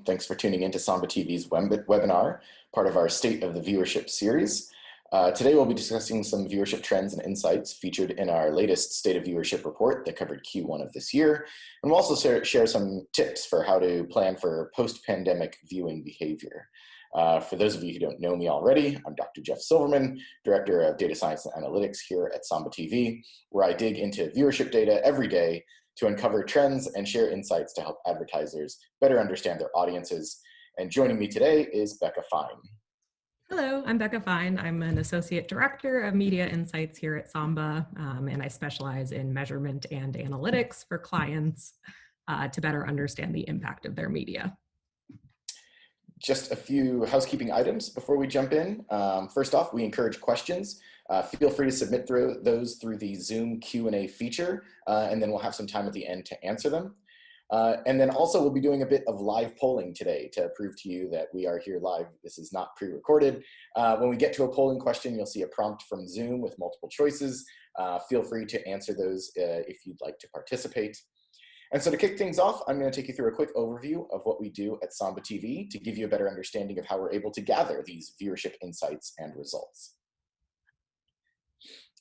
Thanks for tuning into Samba TV's webinar, part of our State of the Viewership series. Today we'll be discussing some viewership trends and insights featured in our latest State of Viewership report that covered Q1 of this year. And we'll also share some tips for how to plan for post-pandemic viewing behavior. For those of you who don't know me already, I'm Dr. Jeff Silverman, Director of Data Science and Analytics here at Samba TV, where I dig into viewership data every day to uncover trends and share insights to help advertisers better understand their audiences. And joining me today is Becca Fine. Hello, I'm Becca Fine. I'm an Associate Director of Media Insights here at Samba, and I specialize in measurement and analytics for clients to better understand the impact of their media. Just a few housekeeping items before we jump in. First off, we encourage questions. Feel free to submit those through the Zoom Q&A feature, and then we'll have some time at the end to answer them. And then also we'll be doing a bit of live polling today to prove to you that we are here live. This is not pre-recorded. When we get to a polling question, you'll see a prompt from Zoom with multiple choices. Feel free to answer those if you'd like to participate. And so to kick things off, I'm going to take you through a quick overview of what we do at Samba TV to give you a better understanding of how we're able to gather these viewership insights and results.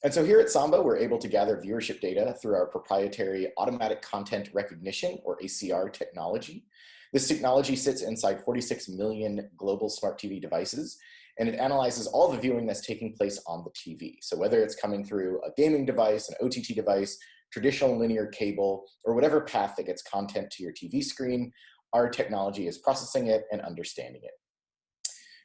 And so here at Samba, we're able to gather viewership data through our proprietary automatic content recognition, or ACR technology. This technology sits inside 46 million global smart TV devices, and it analyzes all the viewing that's taking place on the TV. So whether it's coming through a gaming device, an OTT device, traditional linear cable, or whatever path that gets content to your TV screen, our technology is processing it and understanding it.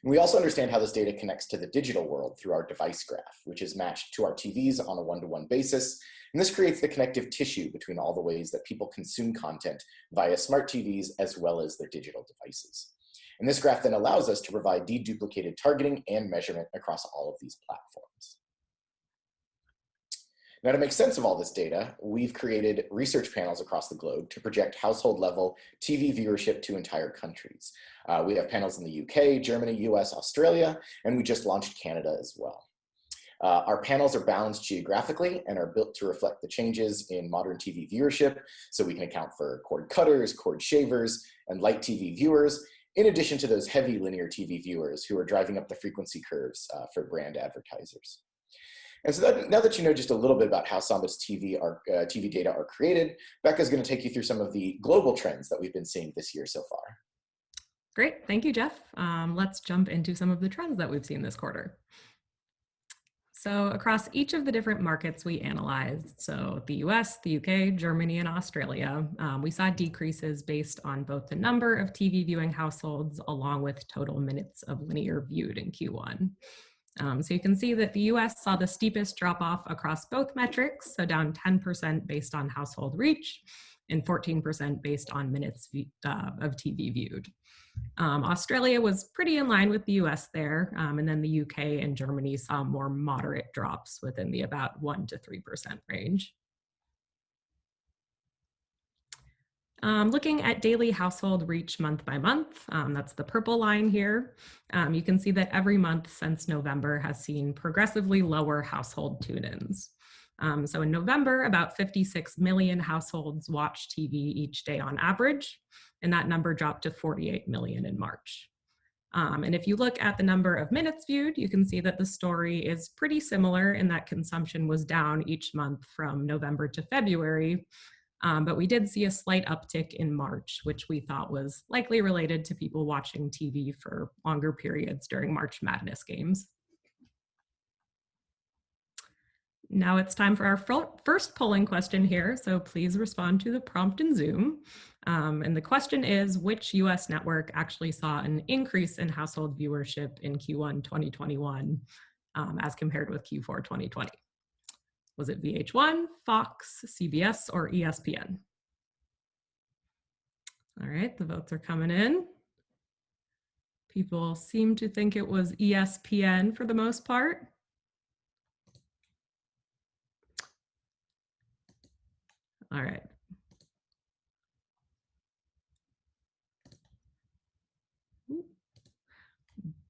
And we also understand how this data connects to the digital world through our device graph, which is matched to our TVs on a one-to-one basis. And this creates the connective tissue between all the ways that people consume content via smart TVs as well as their digital devices. And this graph then allows us to provide deduplicated targeting and measurement across all of these platforms. Now, to make sense of all this data, we've created research panels across the globe to project household-level TV viewership to entire countries. We have panels in the UK, Germany, US, Australia, and we just launched Canada as well. Our panels are balanced geographically and are built to reflect the changes in modern TV viewership, so we can account for cord cutters, cord shavers, and light TV viewers, in addition to those heavy linear TV viewers who are driving up the frequency curves for brand advertisers. And so now that you know just a little bit about how Samba's TV data are created, Becca's going to take you through some of the global trends that we've been seeing this year so far. Great, thank you, Jeff. Let's jump into some of the trends that we've seen this quarter. So across each of the different markets we analyzed, so the US, the UK, Germany, and Australia, we saw decreases based on both the number of TV viewing households along with total minutes of linear viewed in Q1. So you can see that the US saw the steepest drop off across both metrics, so down 10% based on household reach and 14% based on minutes of TV viewed. Australia was pretty in line with the US there, and then the UK and Germany saw more moderate drops within the about 1 to 3% range. Looking at daily household reach month by month, that's the purple line here, you can see that every month since November has seen progressively lower household tune-ins. So in November, about 56 million households watched TV each day on average, and that number dropped to 48 million in March. And if you look at the number of minutes viewed, you can see that the story is pretty similar in that consumption was down each month from November to February. But we did see a slight uptick in March, which we thought was likely related to people watching TV for longer periods during March Madness games. Now it's time for our first polling question here, so please respond to the prompt in Zoom. And the question is, which US network actually saw an increase in household viewership in Q1 2021 as compared with Q4 2020? Was it VH1, Fox, CBS, or ESPN? All right, the votes are coming in. People seem to think it was ESPN for the most part. All right.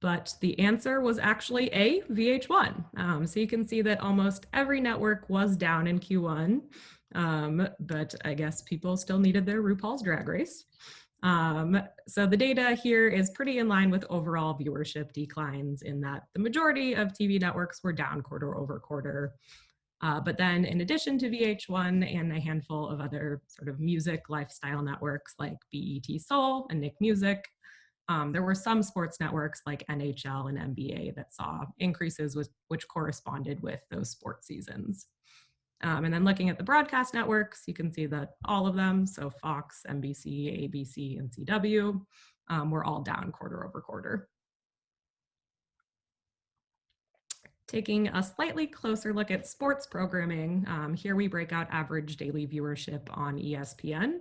But the answer was actually A, VH1. So you can see that almost every network was down in Q1, but I guess people still needed their RuPaul's Drag Race. So the data here is pretty in line with overall viewership declines in that the majority of TV networks were down quarter over quarter. But then in addition to VH1 and a handful of other sort of music lifestyle networks like BET Soul and Nick Music, there were some sports networks like NHL and NBA that saw increases which corresponded with those sports seasons. And then looking at the broadcast networks, you can see that all of them, so Fox, NBC, ABC, and CW, were all down quarter over quarter. Taking a slightly closer look at sports programming, here we break out average daily viewership on ESPN.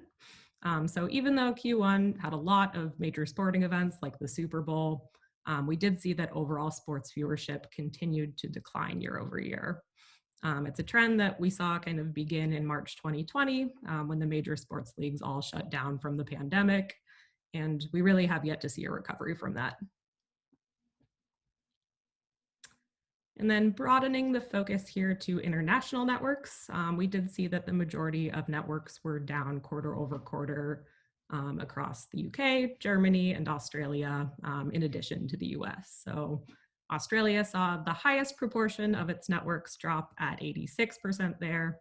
So even though Q1 had a lot of major sporting events like the Super Bowl, we did see that overall sports viewership continued to decline year over year. It's a trend that we saw kind of begin in March 2020 when the major sports leagues all shut down from the pandemic, and we really have yet to see a recovery from that. And then broadening the focus here to international networks, we did see that the majority of networks were down quarter over quarter across the UK, Germany, and Australia, in addition to the US. So Australia saw the highest proportion of its networks drop at 86% there,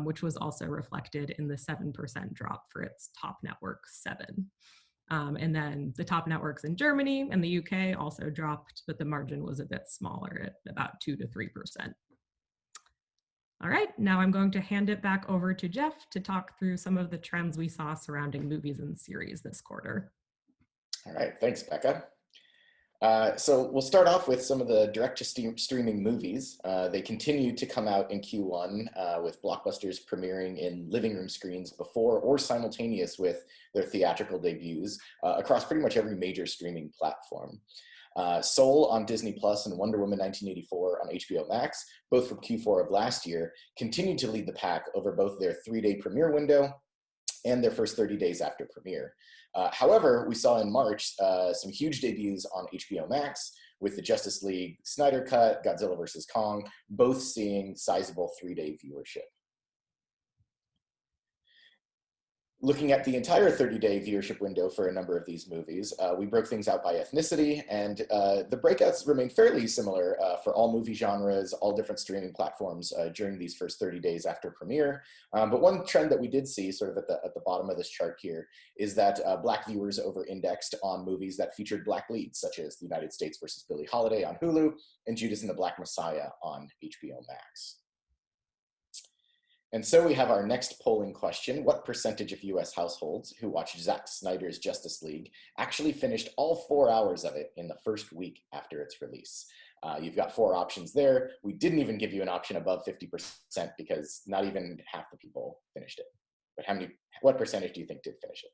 which was also reflected in the 7% drop for its top network, 7. And then the top networks in Germany and the UK also dropped, but the margin was a bit smaller at about 2 to 3%. All right, now I'm going to hand it back over to Jeff to talk through some of the trends we saw surrounding movies and series this quarter. All right, thanks, Becca. So we'll start off with some of the direct-to-streaming movies. They continued to come out in Q1 with blockbusters premiering in living room screens before or simultaneous with their theatrical debuts across pretty much every major streaming platform. Soul on Disney Plus and Wonder Woman 1984 on HBO Max, both from Q4 of last year, continued to lead the pack over both their 3-day premiere window and their first 30 days after premiere. However, we saw in March some huge debuts on HBO Max with the Justice League Snyder Cut, Godzilla vs. Kong, both seeing sizable 3-day viewership. Looking at the entire 30-day viewership window for a number of these movies, we broke things out by ethnicity, and the breakouts remain fairly similar for all movie genres, all different streaming platforms during these first 30 days after premiere. But one trend that we did see sort of at the bottom of this chart here is that Black viewers over-indexed on movies that featured Black leads, such as The United States vs. Billie Holiday on Hulu and Judas and the Black Messiah on HBO Max. And so we have our next polling question. What percentage of US households who watched Zack Snyder's Justice League actually finished all 4 hours of it in the first week after its release? You've got 4 options there. We didn't even give you an option above 50% because not even half the people finished it. But what percentage do you think did finish it?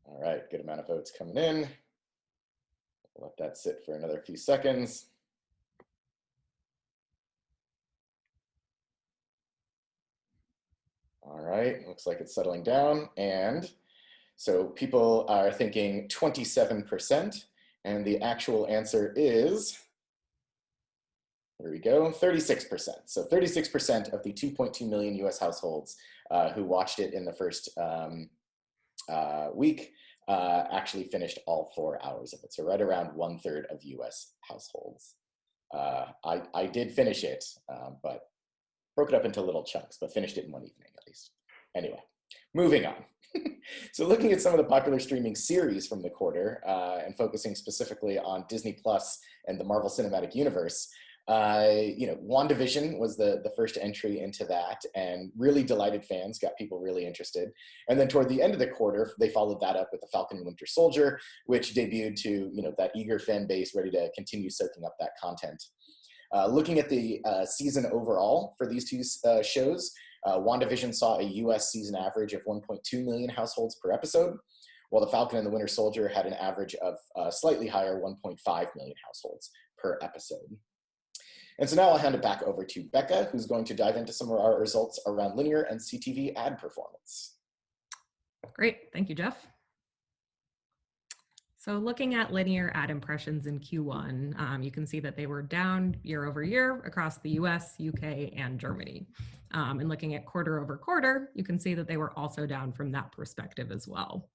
All right, good amount of votes coming in. We'll let that sit for another few seconds. All right, looks like it's settling down. And so people are thinking 27%, and the actual answer is, there we go, 36%. So 36% of the 2.2 million US households who watched it in the first week actually finished all 4 hours of it. So right around 1/3 of US households. I did finish it, but broke it up into little chunks, but finished it in one evening at least. Anyway, moving on. So looking at some of the popular streaming series from the quarter and focusing specifically on Disney Plus and the Marvel Cinematic Universe, WandaVision was the first entry into that, and really delighted fans, got people really interested. And then toward the end of the quarter, they followed that up with The Falcon and Winter Soldier, which debuted to that eager fan base ready to continue soaking up that content. Looking at the season overall for these two shows, WandaVision saw a US season average of 1.2 million households per episode, while The Falcon and the Winter Soldier had an average of slightly higher 1.5 million households per episode. And so now I'll hand it back over to Becca, who's going to dive into some of our results around linear and CTV ad performance. Great, thank you, Jeff. So looking at linear ad impressions in Q1, you can see that they were down year over year across the US, UK, and Germany. And looking at quarter over quarter, you can see that they were also down from that perspective as well.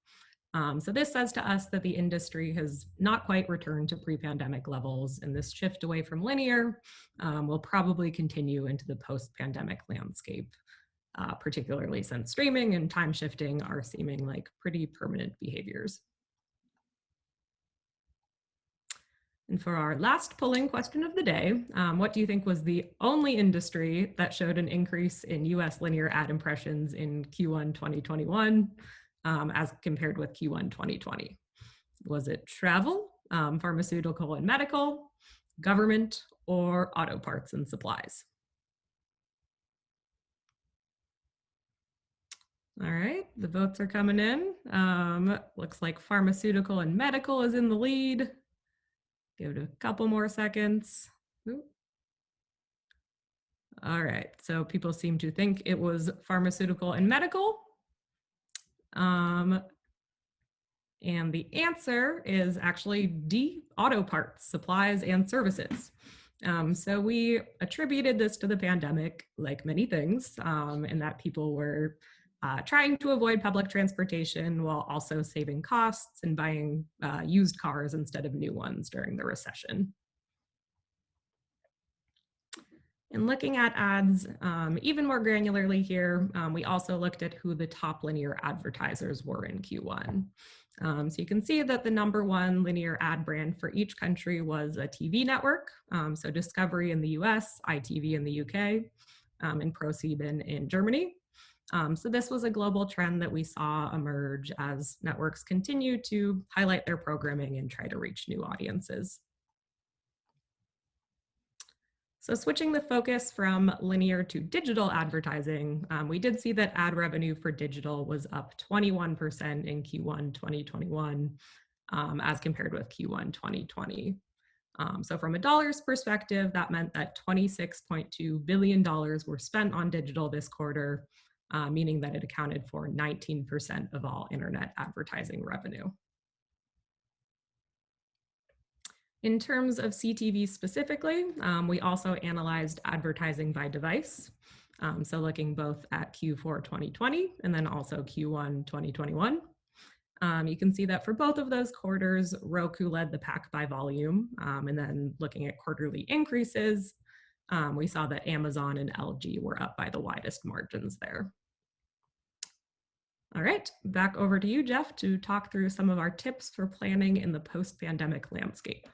So this says to us that the industry has not quite returned to pre-pandemic levels, and this shift away from linear will probably continue into the post-pandemic landscape, particularly since streaming and time shifting are seeming like pretty permanent behaviors. And for our last polling question of the day, what do you think was the only industry that showed an increase in US linear ad impressions in Q1 2021 as compared with Q1 2020? Was it travel, pharmaceutical and medical, government, or auto parts and supplies? All right, the votes are coming in. Looks like pharmaceutical and medical is in the lead. Give it a couple more seconds. Ooh. All right, so people seem to think it was pharmaceutical and medical. And the answer is actually D, auto parts, supplies, and services. So we attributed this to the pandemic, like many things, in that people were trying to avoid public transportation while also saving costs and buying used cars instead of new ones during the recession. And looking at ads even more granularly here, we also looked at who the top linear advertisers were in Q1. So you can see that the #1 linear ad brand for each country was a TV network. So Discovery in the US, ITV in the UK, and ProSieben in Germany. So this was a global trend that we saw emerge as networks continue to highlight their programming and try to reach new audiences. So switching the focus from linear to digital advertising, we did see that ad revenue for digital was up 21% in Q1 2021 as compared with Q1 2020. So from a dollars perspective, that meant that $26.2 billion were spent on digital this quarter, meaning that it accounted for 19% of all internet advertising revenue. In terms of CTV specifically, we also analyzed advertising by device. So looking both at Q4 2020 and then also Q1 2021. You can see that for both of those quarters, Roku led the pack by volume. And then looking at quarterly increases, we saw that Amazon and LG were up by the widest margins there. All right, back over to you, Jeff, to talk through some of our tips for planning in the post-pandemic landscape.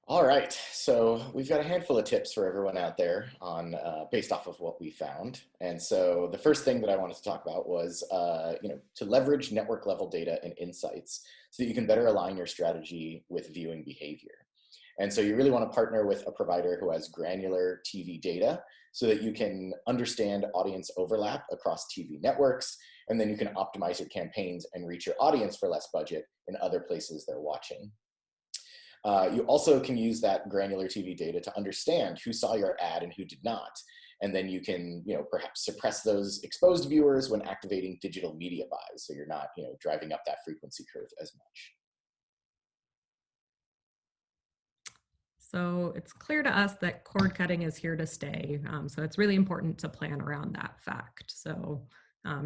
All right, so we've got a handful of tips for everyone out there on based off of what we found. And so the first thing that I wanted to talk about was to leverage network level data and insights so that you can better align your strategy with viewing behavior. And so you really want to partner with a provider who has granular TV data so that you can understand audience overlap across TV networks, and then you can optimize your campaigns and reach your audience for less budget in other places they're watching. You also can use that granular TV data to understand who saw your ad and who did not. And then you can, perhaps suppress those exposed viewers when activating digital media buys, so you're not, driving up that frequency curve as much. So it's clear to us that cord cutting is here to stay. So it's really important to plan around that fact. So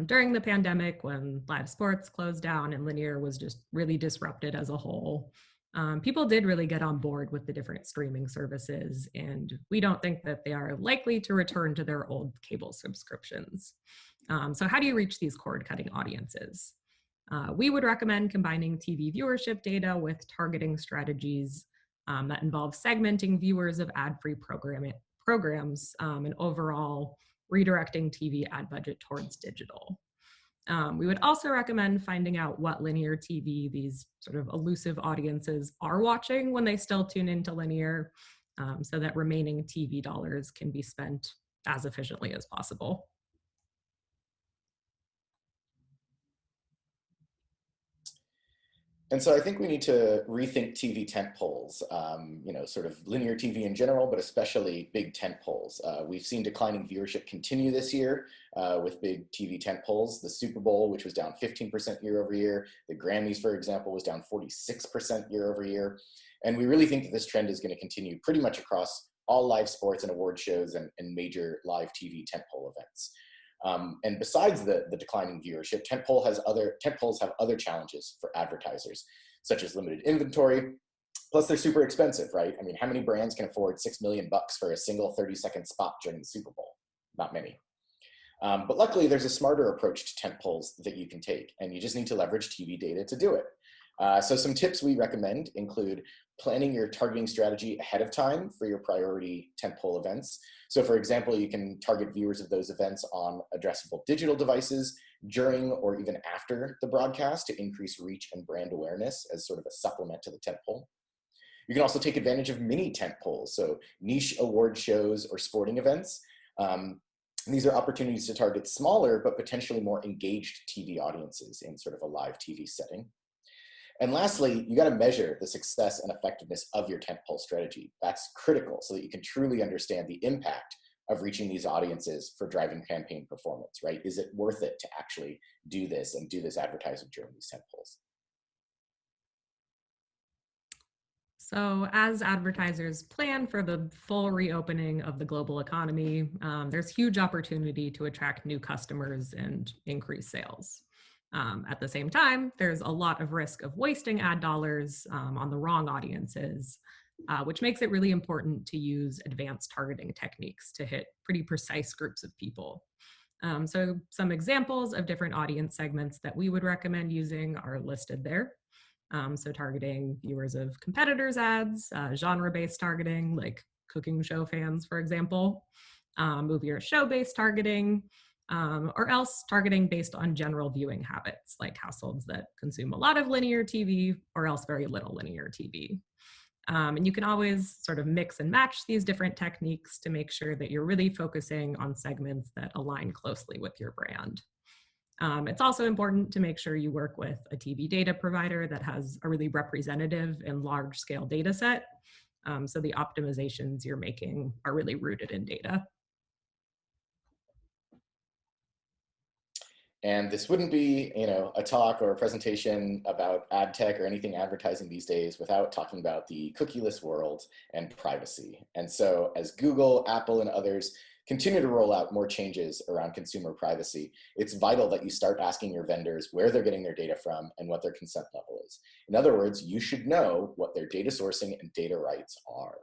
during the pandemic, when live sports closed down and linear was just really disrupted as a whole, people did really get on board with the different streaming services, and we don't think that they are likely to return to their old cable subscriptions. So how do you reach these cord cutting audiences? We would recommend combining TV viewership data with targeting strategies that involve segmenting viewers of ad-free programs and overall redirecting TV ad budget towards digital. We would also recommend finding out what linear TV these sort of elusive audiences are watching when they still tune into linear, so that remaining TV dollars can be spent as efficiently as possible. And so I think we need to rethink TV tentpoles, sort of linear TV in general, but especially big tentpoles. We've seen declining viewership continue this year with big TV tentpoles. The Super Bowl, which was down 15% year over year. The Grammys, for example, was down 46% year over year. And we really think that this trend is going to continue pretty much across all live sports and award shows and major live TV tentpole events. And besides the declining viewership, tentpoles have other challenges for advertisers, such as limited inventory. Plus, they're super expensive, right? I mean, how many brands can afford $6 million for a single 30-second spot during the Super Bowl? Not many. But luckily, there's a smarter approach to tentpoles that you can take, and you just need to leverage TV data to do it. So some tips we recommend include planning your targeting strategy ahead of time for your priority tentpole events. So for example, you can target viewers of those events on addressable digital devices during or even after the broadcast to increase reach and brand awareness as sort of a supplement to the tentpole. You can also take advantage of mini tentpoles, so niche award shows or sporting events. These are opportunities to target smaller but potentially more engaged TV audiences in sort of a live TV setting. And lastly, you got to measure the success and effectiveness of your tentpole strategy. That's critical so that you can truly understand the impact of reaching these audiences for driving campaign performance, right? Is it worth it to actually do this and do this advertising during these tentpoles? So as advertisers plan for the full reopening of the global economy, there's huge opportunity to attract new customers and increase sales. At the same time, there's a lot of risk of wasting ad dollars on the wrong audiences, which makes it really important to use advanced targeting techniques to hit pretty precise groups of people. So some examples of different audience segments that we would recommend using are listed there. So targeting viewers of competitors' ads, genre-based targeting, like cooking show fans, for example, movie or show-based targeting, or else targeting based on general viewing habits, like households that consume a lot of linear TV or else very little linear TV. And you can always sort of mix and match these different techniques to make sure that you're really focusing on segments that align closely with your brand. It's also important to make sure you work with a TV data provider that has a really representative and large-scale data set, so the optimizations you're making are really rooted in data. And this wouldn't be, a talk or a presentation about ad tech or anything advertising these days without talking about the cookieless world and privacy. And so as Google, Apple, and others continue to roll out more changes around consumer privacy, it's vital that you start asking your vendors where they're getting their data from and what their consent level is. In other words, you should know what their data sourcing and data rights are.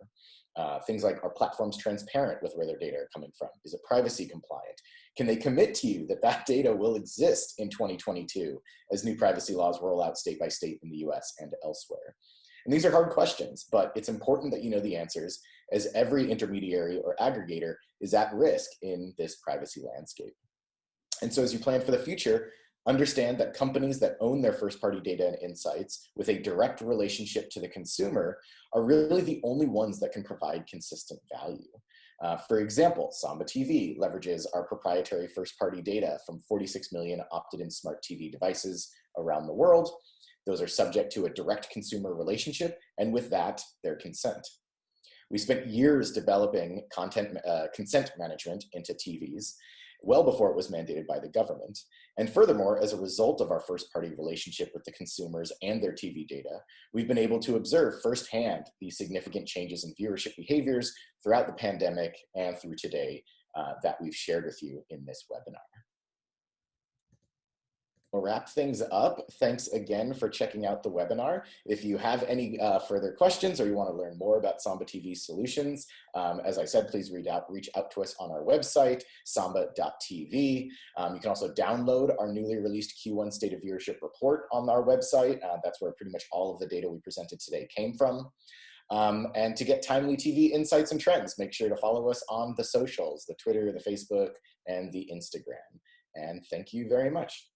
Things like, are platforms transparent with where their data are coming from? Is it privacy compliant? Can they commit to you that that data will exist in 2022 as new privacy laws roll out state by state in the US and elsewhere? And these are hard questions, but it's important that you know the answers, as every intermediary or aggregator is at risk in this privacy landscape. And so as you plan for the future, understand that companies that own their first-party data and insights with a direct relationship to the consumer are really the only ones that can provide consistent value. For example, Samba TV leverages our proprietary first-party data from 46 million opted-in smart TV devices around the world. Those are subject to a direct consumer relationship, and with that, their consent. We spent years developing consent management into TVs, well before it was mandated by the government. And furthermore, as a result of our first-party relationship with the consumers and their TV data, we've been able to observe firsthand the significant changes in viewership behaviors throughout the pandemic and through today that we've shared with you in this webinar. We'll wrap things up. Thanks again for checking out the webinar. If you have any further questions or you want to learn more about Samba TV solutions, as I said, please reach out to us on our website, samba.tv. You can also download our newly released Q1 State of Viewership report on our website. That's where pretty much all of the data we presented today came from. And to get timely TV insights and trends, make sure to follow us on the socials, the Twitter, the Facebook, and the Instagram. And thank you very much.